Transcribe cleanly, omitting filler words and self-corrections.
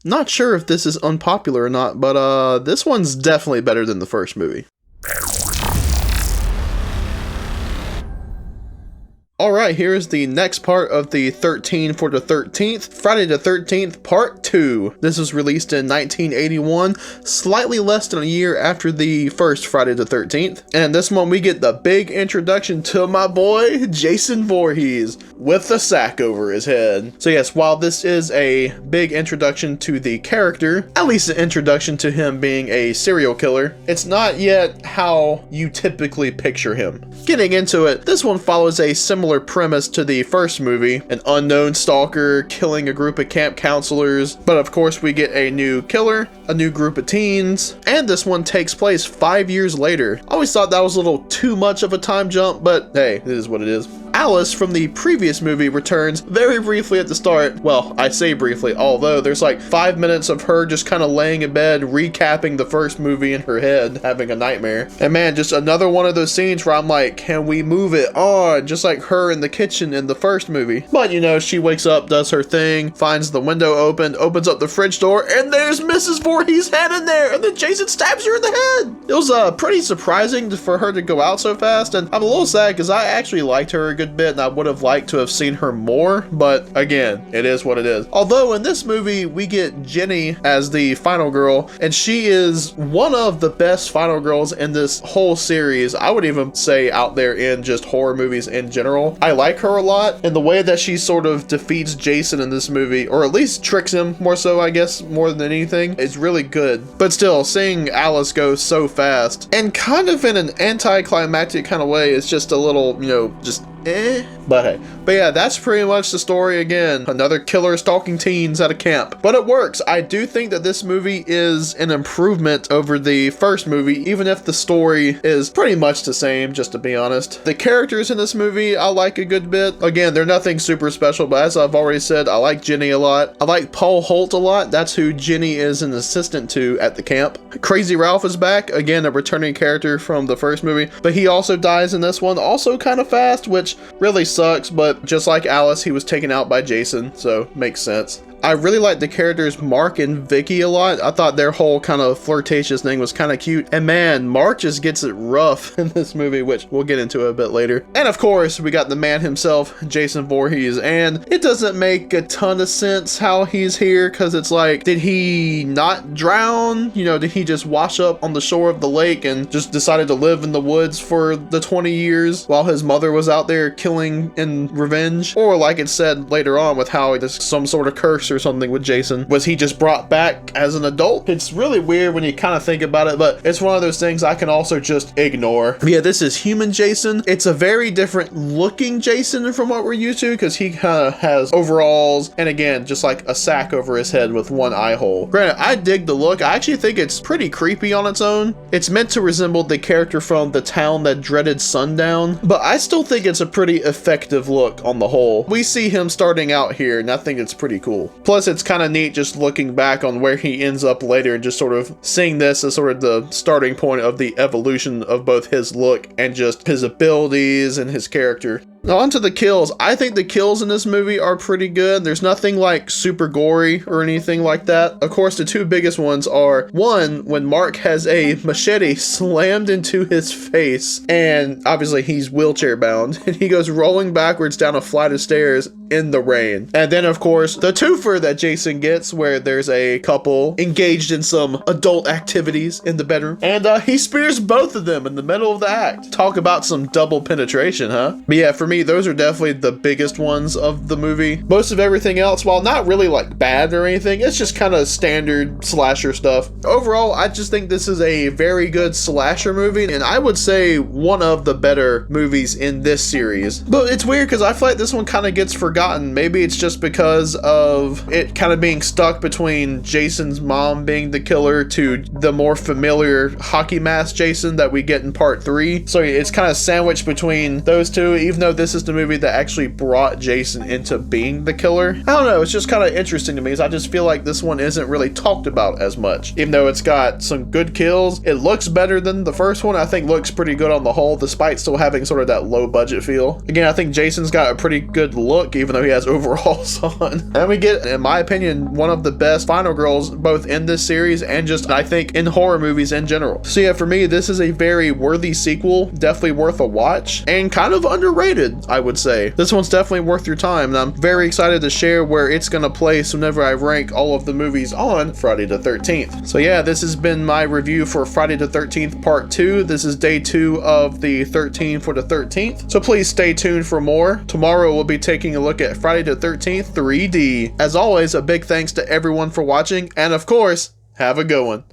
Not sure if this is unpopular or not, but this one's definitely better than the first movie. Alright, here's the next part of the 13 for the 13th, Friday the 13th, part 2. This was released in 1981, slightly less than a year after the first Friday the 13th. And this one we get the big introduction to my boy, Jason Voorhees, with the sack over his head. So yes, while this is a big introduction to the character, at least an introduction to him being a serial killer, it's not yet how you typically picture him. Getting into it, this one follows a similar premise to the first movie, an unknown stalker killing a group of camp counselors, but of course we get a new killer, a new group of teens, and this one takes place 5 years later. I always thought that was a little too much of a time jump, but hey, it is what it is. Alice from the previous movie returns very briefly at the start. Well, I say briefly, although there's like 5 minutes of her just kind of laying in bed, recapping the first movie in her head, having a nightmare. And man, just another one of those scenes where I'm like, can we move it on? Just like her in the kitchen in the first movie. But you know, she wakes up, does her thing, finds the window open, opens up the fridge door, and there's Mrs. Voorhees' head in there, and then Jason stabs her in the head. It was pretty surprising for her to go out so fast, and I'm a little sad because I actually liked her a good bit and I would have liked to have seen her more, but again, it is what it is. Although in this movie we get Jenny as the final girl, and she is one of the best final girls in this whole series. I would even say out there in just horror movies in general. I like her a lot, and the way that she sort of defeats Jason in this movie, or at least tricks him more so, I guess, more than anything, is really good. But still, seeing Alice go so fast and kind of in an anticlimactic kind of way is just a little, you know, just but hey. But yeah, that's pretty much the story again. Another killer stalking teens at a camp. But it works. I do think that this movie is an improvement over the first movie, even if the story is pretty much the same, just to be honest. The characters in this movie I like a good bit. Again, they're nothing super special, but as I've already said, I like Jenny a lot. I like Paul Holt a lot. That's who Jenny is an assistant to at the camp. Crazy Ralph is back. Again, a returning character from the first movie, but he also dies in this one, also kind of fast, which really sucks, but just like Alice, he was taken out by Jason, so makes sense. I really like the characters Mark and Vicky a lot. I thought their whole kind of flirtatious thing was kind of cute. And man, Mark just gets it rough in this movie, which we'll get into a bit later. And of course, we got the man himself, Jason Voorhees. And it doesn't make a ton of sense how he's here, because it's like, did he not drown? You know, did he just wash up on the shore of the lake and just decided to live in the woods for the 20 years while his mother was out there killing in revenge? Or like it said later on with how there's some sort of curse or something with Jason. Was he just brought back as an adult? It's really weird when you kind of think about it, but it's one of those things I can also just ignore. But yeah, this is human Jason. It's a very different looking Jason from what we're used to, because he kind of has overalls and again, just like a sack over his head with one eye hole. Granted, I dig the look. I actually think it's pretty creepy on its own. It's meant to resemble the character from The Town That Dreaded Sundown, but I still think it's a pretty effective look on the whole. We see him starting out here and I think it's pretty cool. Plus, it's kind of neat just looking back on where he ends up later and just sort of seeing this as sort of the starting point of the evolution of both his look and just his abilities and his character. Now onto the kills. I think the kills in this movie are pretty good. There's nothing like super gory or anything like that. Of course, the two biggest ones are, one, when Mark has a machete slammed into his face, and obviously he's wheelchair bound, and he goes rolling backwards down a flight of stairs in the rain. And then of course, the twofer that Jason gets where there's a couple engaged in some adult activities in the bedroom, and he spears both of them in the middle of the act. Talk about some double penetration, huh? But yeah, for me, those are definitely the biggest ones of the movie. Most of everything else, while not really like bad or anything, it's just kind of standard slasher stuff. Overall, I just think this is a very good slasher movie, and I would say one of the better movies in this series. But it's weird because I feel like this one kind of gets forgotten. Maybe it's just because of it kind of being stuck between Jason's mom being the killer to the more familiar hockey mask Jason that we get in part 3. So it's kind of sandwiched between those two, even though this this is the movie that actually brought Jason into being the killer. I don't know, it's just kind of interesting to me, because I just feel like this one isn't really talked about as much. Even though it's got some good kills, it looks better than the first one. I think looks pretty good on the whole, despite still having sort of that low budget feel. Again, I think Jason's got a pretty good look, even though he has overalls on. And we get, in my opinion, one of the best final girls both in this series and just, I think, in horror movies in general. So yeah, for me, this is a very worthy sequel, definitely worth a watch, and kind of underrated, I would say. This one's definitely worth your time, and I'm very excited to share where it's gonna place whenever I rank all of the movies on Friday the 13th. So yeah, this has been my review for Friday the 13th Part 2. This is day 2 of the 13 for the 13th, so please stay tuned for more. Tomorrow we'll be taking a look at Friday the 13th 3D. As always, a big thanks to everyone for watching, and of course, have a good one.